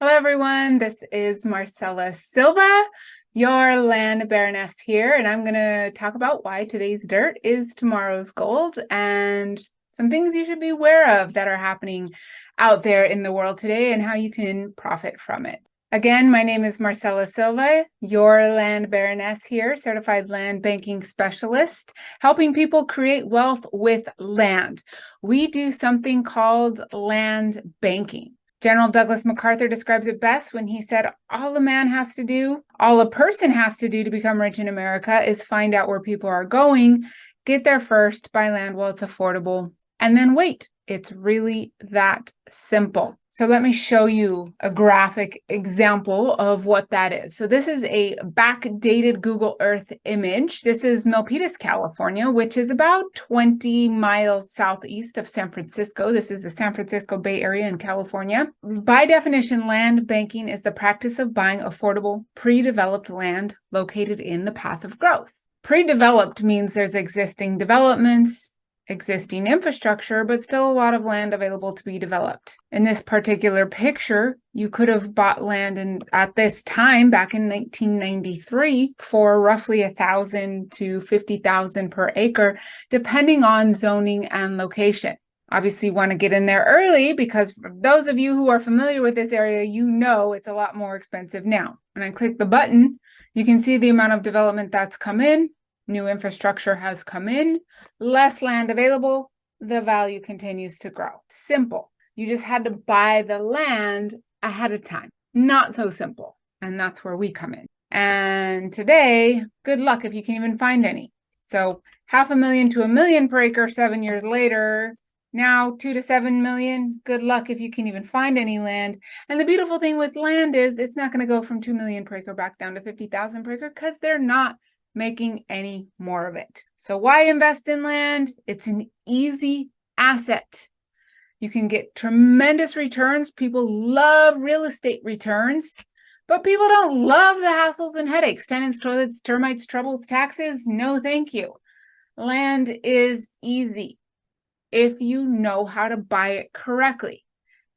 Hello, everyone. This is Marcella Silva, your land baroness here, and I'm going to talk about why today's dirt is tomorrow's gold and some things you should be aware of that are happening out there in the world today and how you can profit from it. Again, my name is Marcella Silva, your land baroness here, certified land banking specialist, helping people create wealth with land. We do something called land banking. General Douglas MacArthur describes it best when he said, all a person has to do to become rich in America is find out where people are going, get there first, buy land while it's affordable, and then wait. It's really that simple. So let me show you a graphic example of what that is. So this is a backdated Google Earth image. This is Milpitas, California, which is about 20 miles southeast of San Francisco. This is the San Francisco Bay Area in California. By definition, land banking is the practice of buying affordable, pre-developed land located in the path of growth. Pre-developed means there's existing developments, existing infrastructure, but still a lot of land available to be developed. In this particular picture, you could have bought land at this time back in 1993 for roughly $1,000 to $50,000 per acre, depending on zoning and location. Obviously, you want to get in there early because for those of you who are familiar with this area, you know it's a lot more expensive now. When I click the button, you can see the amount of development that's come in. New infrastructure has come in, less land available, the value continues to grow. Simple. You just had to buy the land ahead of time. Not so simple. And that's where we come in. And today, good luck if you can even find any. So $500,000 to $1 million per acre 7 years later. Now 2 to 7 million, good luck if you can even find any land. And the beautiful thing with land is it's not going to go from 2 million per acre back down to 50,000 per acre because they're not making any more of it. So why invest in land? It's an easy asset. You can get tremendous returns. People love real estate returns, but people don't love the hassles and headaches. Tenants, toilets, termites, troubles, taxes. No, thank you. Land is easy if you know how to buy it correctly.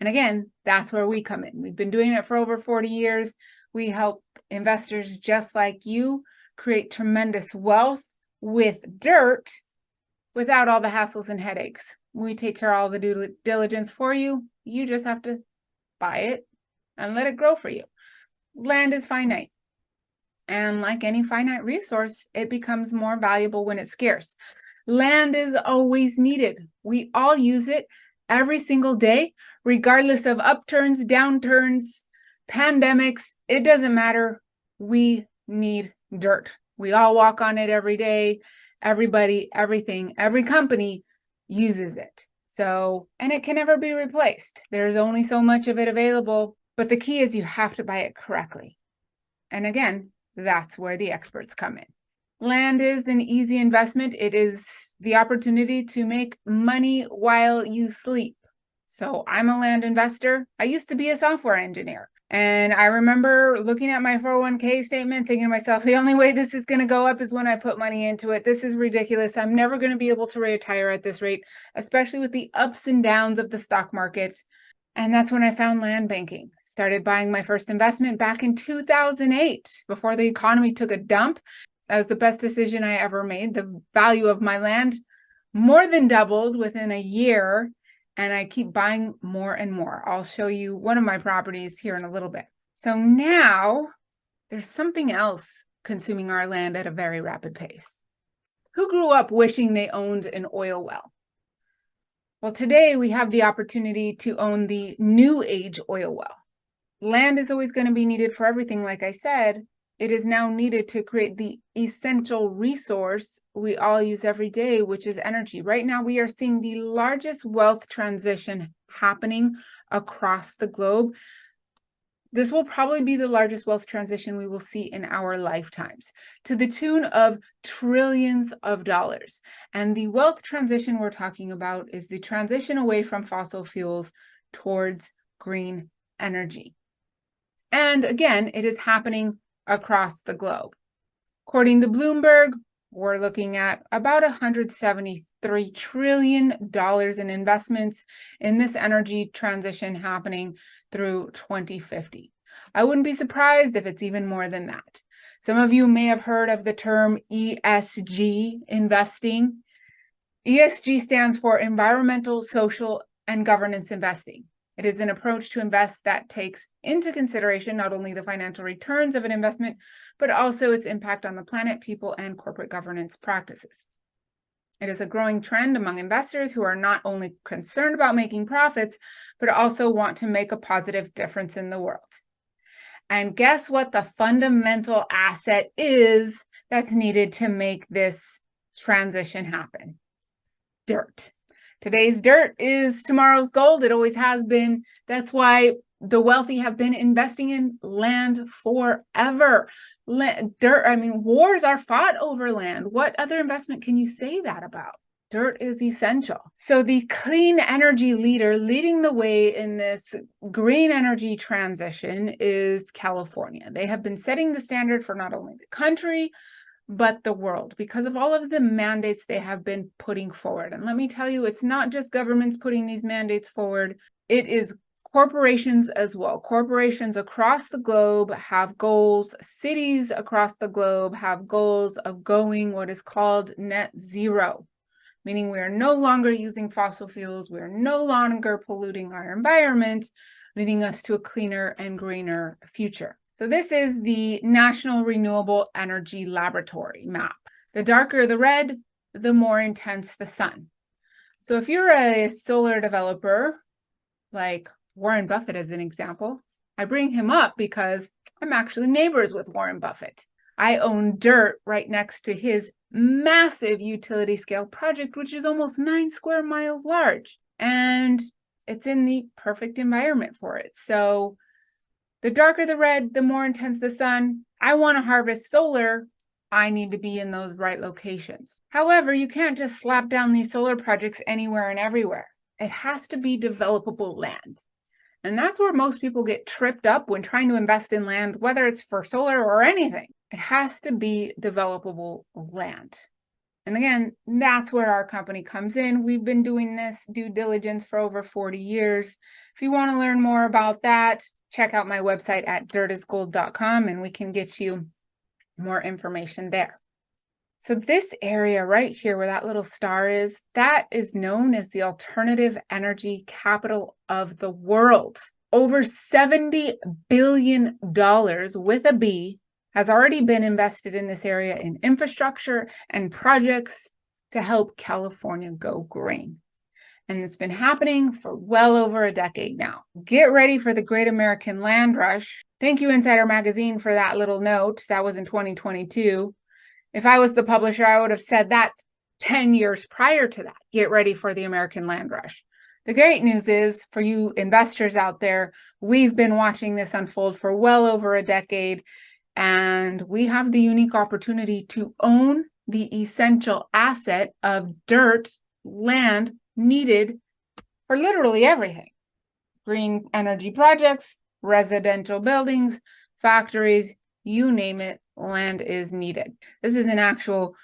And again, that's where we come in. We've been doing it for over 40 years. We help investors just like you create tremendous wealth with dirt without all the hassles and headaches. We take care of all the due diligence for you. You just have to buy it and let it grow for you. Land is finite. And like any finite resource, it becomes more valuable when it's scarce. Land is always needed. We all use it every single day, regardless of upturns, downturns, pandemics. It doesn't matter. We need dirt. We all walk on it every day. Everybody, everything, every company uses it. So, and it can never be replaced. There's only so much of it available, but the key is you have to buy it correctly. And again, that's where the experts come in. Land is an easy investment. It is the opportunity to make money while you sleep. So I'm a land investor. I used to be a software engineer. And I remember looking at my 401k statement, thinking to myself, the only way this is going to go up is when I put money into it. This is ridiculous. I'm never going to be able to retire at this rate, especially with the ups and downs of the stock market. And that's when I found land banking. Started buying my first investment back in 2008, before the economy took a dump. That was the best decision I ever made. The value of my land more than doubled within a year. And I keep buying more and more. I'll show you one of my properties here in a little bit. So now there's something else consuming our land at a very rapid pace. Who grew up wishing they owned an oil well? Well, today we have the opportunity to own the new age oil well. Land is always going to be needed for everything, like I said. It is now needed to create the essential resource we all use every day, which is energy. Right now, we are seeing the largest wealth transition happening across the globe. This will probably be the largest wealth transition we will see in our lifetimes, to the tune of trillions of dollars. And the wealth transition we're talking about is the transition away from fossil fuels towards green energy. And again, it is happening across the globe. According to Bloomberg, We're looking at about $173 trillion in investments in this energy transition happening through 2050. I wouldn't be surprised if it's even more than that. Some of you may have heard of the term ESG investing. ESG stands for environmental, social, and governance investing. It is an approach to invest that takes into consideration not only the financial returns of an investment, but also its impact on the planet, people, and corporate governance practices. It is a growing trend among investors who are not only concerned about making profits, but also want to make a positive difference in the world. And guess what the fundamental asset is that's needed to make this transition happen? Dirt. Today's dirt is tomorrow's gold. It always has been. That's why the wealthy have been investing in land forever. Wars are fought over land. What other investment can you say that about? Dirt is essential. So the clean energy leader leading the way in this green energy transition is California. They have been setting the standard for not only the country, but the world, because of all of the mandates they have been putting forward. And let me tell you, it's not just governments putting these mandates forward, it is corporations as well. Corporations across the globe have goals. Cities across the globe have goals of going what is called net zero, meaning we are no longer using fossil fuels, we are no longer polluting our environment, leading us to a cleaner and greener future. So this is the National Renewable Energy Laboratory map. The darker the red, the more intense the sun. So if you're a solar developer, like Warren Buffett as an example, I bring him up because I'm actually neighbors with Warren Buffett. I own dirt right next to his massive utility scale project, which is almost 9 square miles large. And it's in the perfect environment for it. So the darker the red, the more intense the sun. I want to harvest solar. I need to be in those right locations. However, you can't just slap down these solar projects anywhere and everywhere. It has to be developable land. And that's where most people get tripped up when trying to invest in land, whether it's for solar or anything. It has to be developable land. And again, that's where our company comes in. We've been doing this due diligence for over 40 years. If you want to learn more about that, check out my website at dirtisgold.com and we can get you more information there. So this area right here where that little star is, that is known as the alternative energy capital of the world. Over $70 billion with a B has already been invested in this area in infrastructure and projects to help California go green. And it's been happening for well over a decade now. Get ready for the Great American Land Rush. Thank you, Insider Magazine, for that little note. That was in 2022. If I was the publisher, I would have said that 10 years prior to that. Get ready for the American Land Rush. The great news is, for you investors out there, we've been watching this unfold for well over a decade. And we have the unique opportunity to own the essential asset of dirt, land needed for literally everything. Green energy projects, residential buildings, factories, you name it, land is needed. This is an actual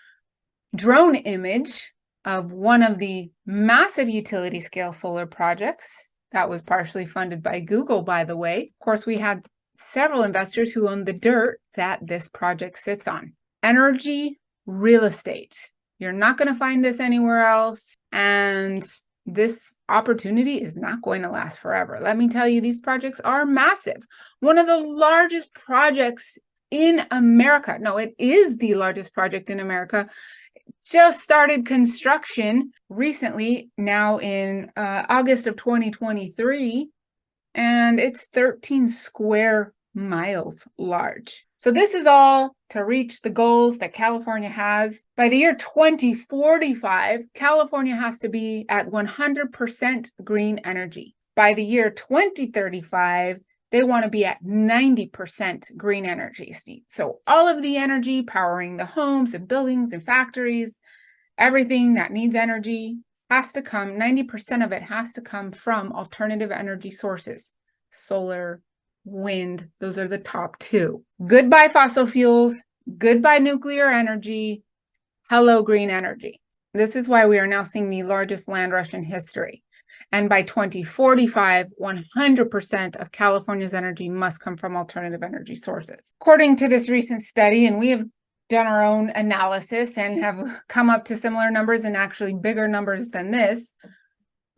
drone image of one of the massive utility scale solar projects that was partially funded by Google, by the way. Of course, we had several investors who own the dirt that this project sits on. Energy, real estate. You're not going to find this anywhere else. And this opportunity is not going to last forever. Let me tell you, these projects are massive. One of the largest projects in America. No, it is the largest project in America. Just started construction recently, now in August of 2023. And it's 13 square miles large. So this is all to reach the goals that California has. By the year 2045, California has to be at 100% green energy. By the year 2035, they want to be at 90% green energy. So all of the energy powering the homes and buildings and factories, everything that needs energy, has to come, 90% of it has to come from alternative energy sources. Solar, wind, those are the top two. Goodbye fossil fuels, goodbye nuclear energy, Hello, green energy. This is why we are now seeing the largest land rush in history. And by 2045, 100% of California's energy must come from alternative energy sources. According to this recent study, and we have done our own analysis and have come up to similar numbers and actually bigger numbers than this,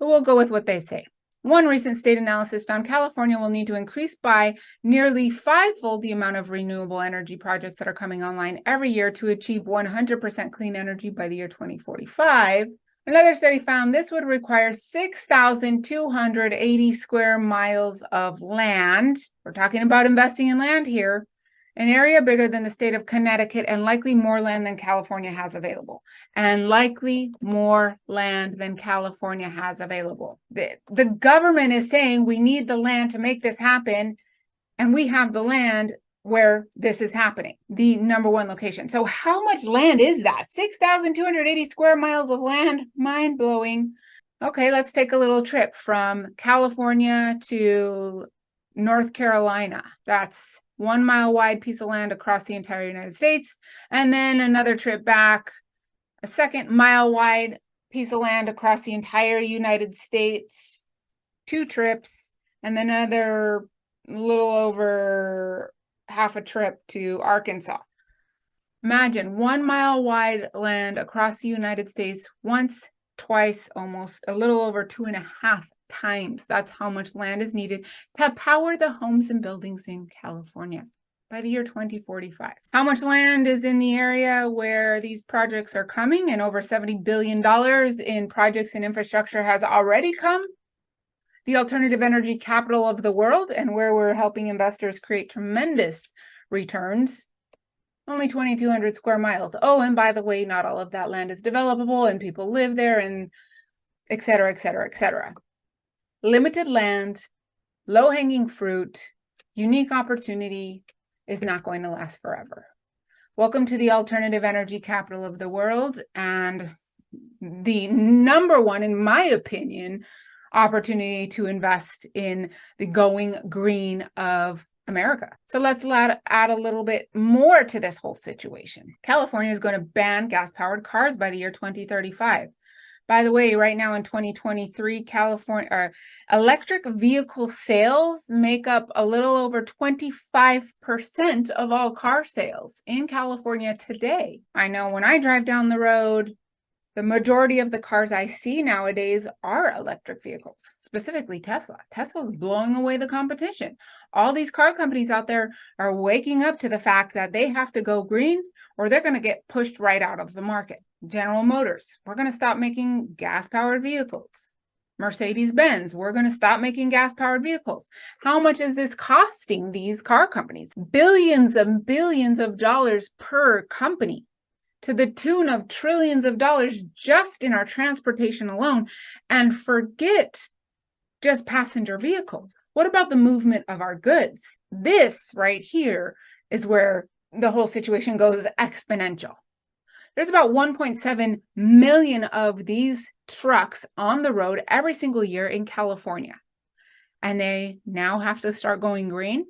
but we'll go with what they say. One recent state analysis found California will need to increase by nearly fivefold the amount of renewable energy projects that are coming online every year to achieve 100% clean energy by the year 2045. Another study found this would require 6,280 square miles of land. We're talking about investing in land here, an area bigger than the state of Connecticut and likely more land than California has available. And likely more land than California has available. The government is saying we need the land to make this happen, and we have the land where this is happening, the number one location. So how much land is that? 6,280 square miles of land, mind-blowing. Okay, let's take a little trip from California to North Carolina. That's 1 mile wide piece of land across the entire United States. And then another trip back, a second mile wide piece of land across the entire United States, 2 trips, and then another little over half a trip to Arkansas. Imagine 1 mile wide land across the United States, once, twice, almost a little over 2.5 times. That's how much land is needed to power the homes and buildings in California by the year 2045. How much land is in the area where these projects are coming, and over $70 billion in projects and infrastructure has already come? The alternative energy capital of the world, and where we're helping investors create tremendous returns. Only 2,200 square miles. Oh, and by the way, not all of that land is developable and people live there, and et cetera, et cetera, et cetera. Limited land, low-hanging fruit, unique opportunity is not going to last forever. Welcome to the alternative energy capital of the world, and the number one, in my opinion, opportunity to invest in the going green of America. So let's add a little bit more to this whole situation. California is going to ban gas-powered cars by the year 2035. By the way, right now in 2023, California electric vehicle sales make up a little over 25% of all car sales in California today. I know when I drive down the road, the majority of the cars I see nowadays are electric vehicles, specifically Tesla. Tesla's blowing away the competition. All these car companies out there are waking up to the fact that they have to go green or they're going to get pushed right out of the market. General Motors, we're going to stop making gas-powered vehicles. Mercedes-Benz, we're going to stop making gas-powered vehicles. How much is this costing these car companies? Billions and billions of dollars per company, to the tune of trillions of dollars just in our transportation alone. And forget just passenger vehicles. What about the movement of our goods? This right here is where the whole situation goes exponential. There's about 1.7 million of these trucks on the road every single year in California. And they now have to start going green.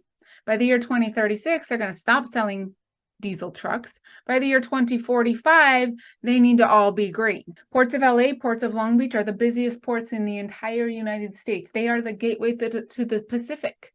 By the year 2036, they're going to stop selling diesel trucks. By the year 2045, they need to all be green. Ports of LA, ports of Long Beach are the busiest ports in the entire United States. They are the gateway to the Pacific.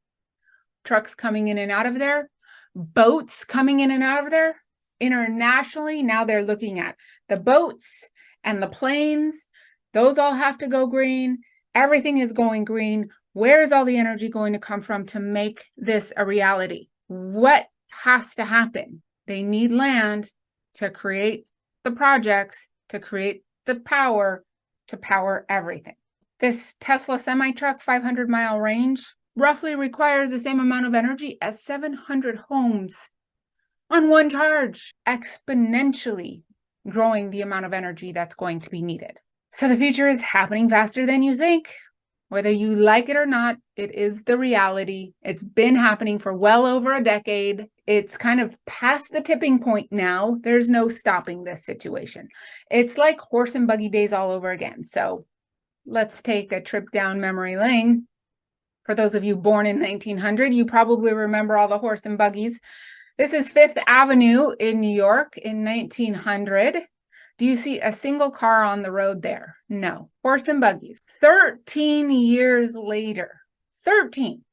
Trucks coming in and out of there, boats coming in and out of there. Internationally, now they're looking at the boats and the planes. Those all have to go green. Everything is going green. Where is all the energy going to come from to make this a reality? What has to happen? They need land to create the projects, to create the power to power everything. This Tesla semi-truck 500-mile range roughly requires the same amount of energy as 700 homes on one charge, exponentially growing the amount of energy that's going to be needed. So the future is happening faster than you think. Whether you like it or not, it is the reality. It's been happening for well over a decade. It's kind of past the tipping point now. There's no stopping this situation. It's like horse and buggy days all over again. So let's take a trip down memory lane. For those of you born in 1900, you probably remember all the horse and buggies. This is Fifth Avenue in New York in 1900. Do you see a single car on the road there? No. Horse and buggies. 13 years later. 13.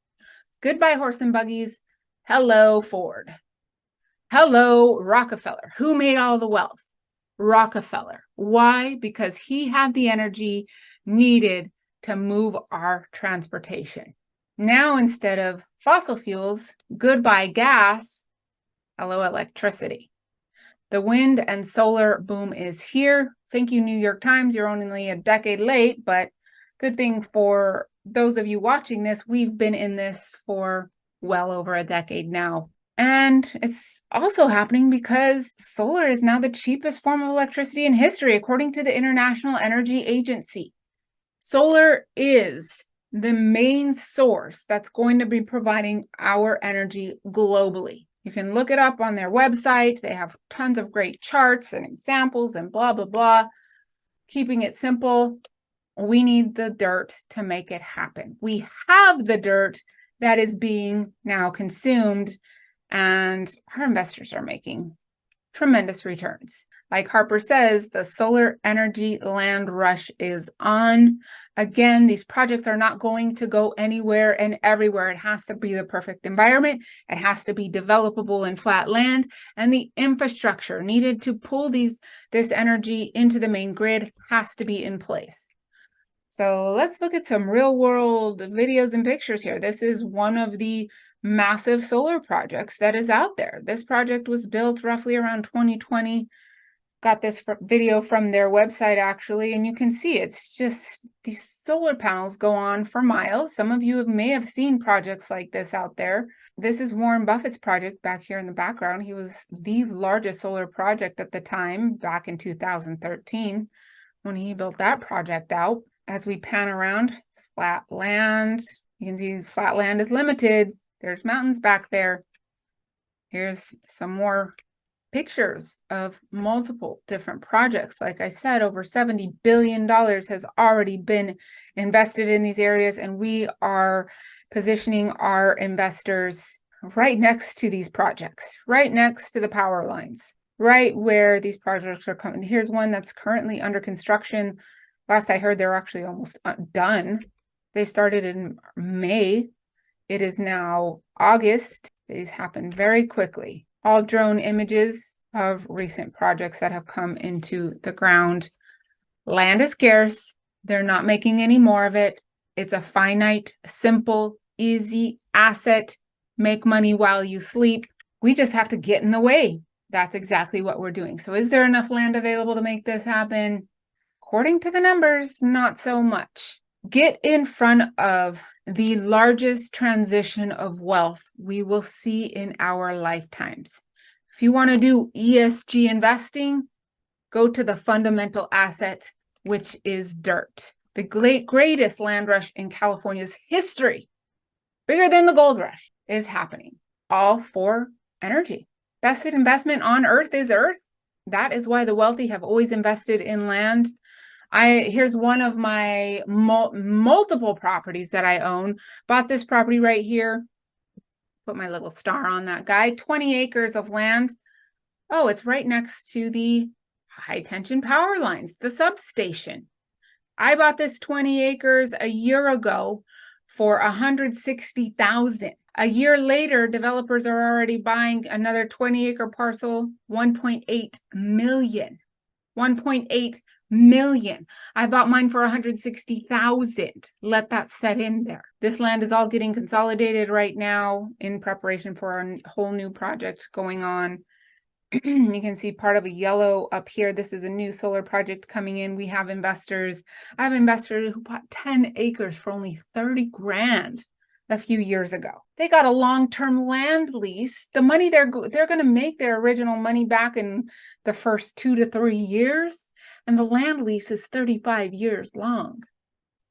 Goodbye, horse and buggies. Hello, Ford. Hello, Rockefeller. Who made all the wealth? Rockefeller. Why? Because he had the energy needed to move our transportation. Now, instead of fossil fuels, goodbye gas, hello, electricity. The wind and solar boom is here. Thank you, New York Times. You're only a decade late, but good thing for those of you watching this, we've been in this for well over a decade now. And it's also happening because solar is now the cheapest form of electricity in history, according to the International Energy Agency. Solar is the main source that's going to be providing our energy globally. You can look it up on their website. They have tons of great charts and examples and blah, blah, blah. Keeping it simple, we need the dirt to make it happen. We have the dirt that is being now consumed, and our investors are making tremendous returns. Like Harper says, the solar energy land rush is on. Again, these projects are not going to go anywhere and everywhere. It has to be the perfect environment. It has to be developable in flat land, and the infrastructure needed to pull this energy into the main grid has to be in place. So let's look at some real world videos and pictures here. This is one of the massive solar projects that is out there. This project was built roughly around 2020. Got this video from their website actually, and you can see it's just these solar panels go on for miles. Some of you may have seen projects like this out there. This is Warren Buffett's project back here in the background. He was the largest solar project at the time back in 2013 when he built that project out. As we pan around, flat land, you can see flat land is limited. There's mountains back there. Here's some more pictures of multiple different projects. Like I said, over $70 billion has already been invested in these areas, and we are positioning our investors right next to these projects, right next to the power lines, right where these projects are coming. Here's one that's currently under construction. Last I heard, they're actually almost done. They started in May. It is now August. These happen very quickly. All drone images of recent projects that have come into the ground. Land is scarce. They're not making any more of it. It's a finite, simple, easy asset. Make money while you sleep. We just have to get in the way. That's exactly what we're doing. So is there enough land available to make this happen? According to the numbers, not so much. Get in front of the largest transition of wealth we will see in our lifetimes. If you want to do ESG investing, go to the fundamental asset, which is dirt. The greatest land rush in California's history, bigger than the gold rush, is happening. All for energy. Best investment on earth is earth. That is why the wealthy have always invested in land. Here's one of my multiple properties that I own. Bought this property right here. Put my little star on that guy. 20 acres of land. Oh, it's right next to the high tension power lines, the substation. I bought this 20 acres a year ago for $160,000. A year later, developers are already buying another 20-acre parcel, $1.8 million. $1.8 million. I bought mine for $160,000. Let that set in there. This land is all getting consolidated right now in preparation for a whole new project going on. You can see part of a yellow up here. This is a new solar project coming in. We have investors. I have investors who bought 10 acres for only 30 grand a few years ago. They got a long-term land lease. The money they're going to make their original money back in the first 2 to 3 years, and the land lease is 35 years long.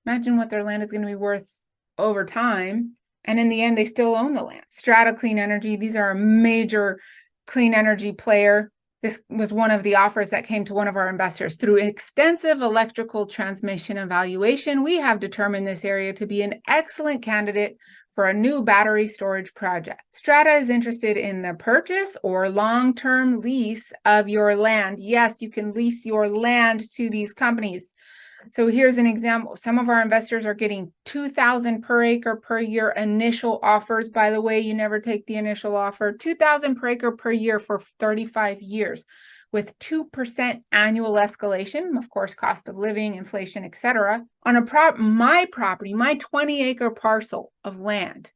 Imagine what their land is going to be worth over time, and in the end, they still own the land. Strata Clean Energy, these are a major clean energy player. This was one of the offers that came to one of our investors. Through extensive electrical transmission evaluation, we have determined this area to be an excellent candidate for a new battery storage project. Strata is interested in the purchase or long-term lease of your land. Yes, you can lease your land to these companies. So here's an example. Some of our investors are getting $2,000 per acre per year initial offers. By the way, you never take the initial offer. $2,000 per acre per year for 35 years with 2% annual escalation, of course, cost of living, inflation, etc. On my property, my 20-acre parcel of land,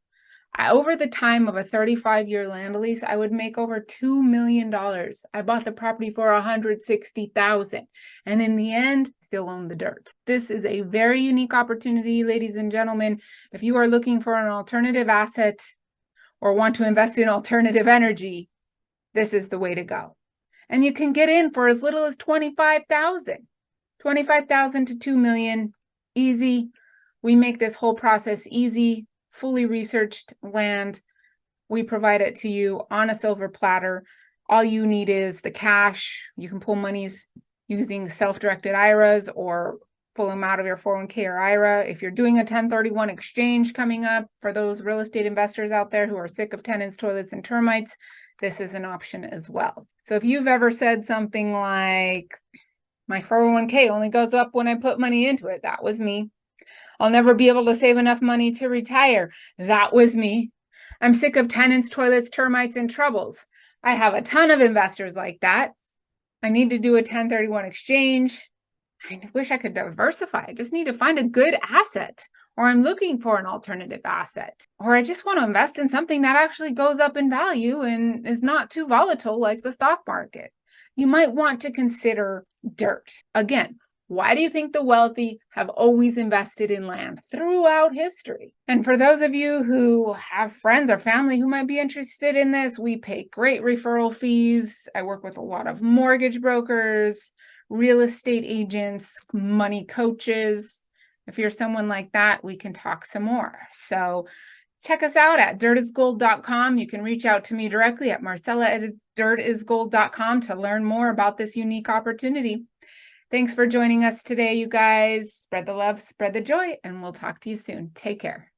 over the time of a 35-year land lease, I would make over $2 million. I bought the property for $160,000, and in the end, still own the dirt. This is a very unique opportunity, ladies and gentlemen. If you are looking for an alternative asset or want to invest in alternative energy, this is the way to go. And you can get in for as little as $25,000. $25,000 to $2 million, easy. We make this whole process easy. Fully researched land. We provide it to you on a silver platter. All you need is the cash. You can pull monies using self-directed IRAs or pull them out of your 401k or IRA. If you're doing a 1031 exchange coming up, for those real estate investors out there who are sick of tenants, toilets, and termites, this is an option as well. So if you've ever said something like, my 401k only goes up when I put money into it, that was me. I'll never be able to save enough money to retire. That was me. I'm sick of tenants, toilets, termites, and troubles. I have a ton of investors like that. I need to do a 1031 exchange. I wish I could diversify. I just need to find a good asset, or I'm looking for an alternative asset, or I just want to invest in something that actually goes up in value and is not too volatile like the stock market. You might want to consider dirt. Again, why do you think the wealthy have always invested in land throughout history? And for those of you who have friends or family who might be interested in this, we pay great referral fees. I work with a lot of mortgage brokers, real estate agents, money coaches. If you're someone like that, we can talk some more. So check us out at dirtisgold.com. You can reach out to me directly at marcella@dirtisgold.com to learn more about this unique opportunity. Thanks for joining us today, you guys. Spread the love, spread the joy, and we'll talk to you soon. Take care.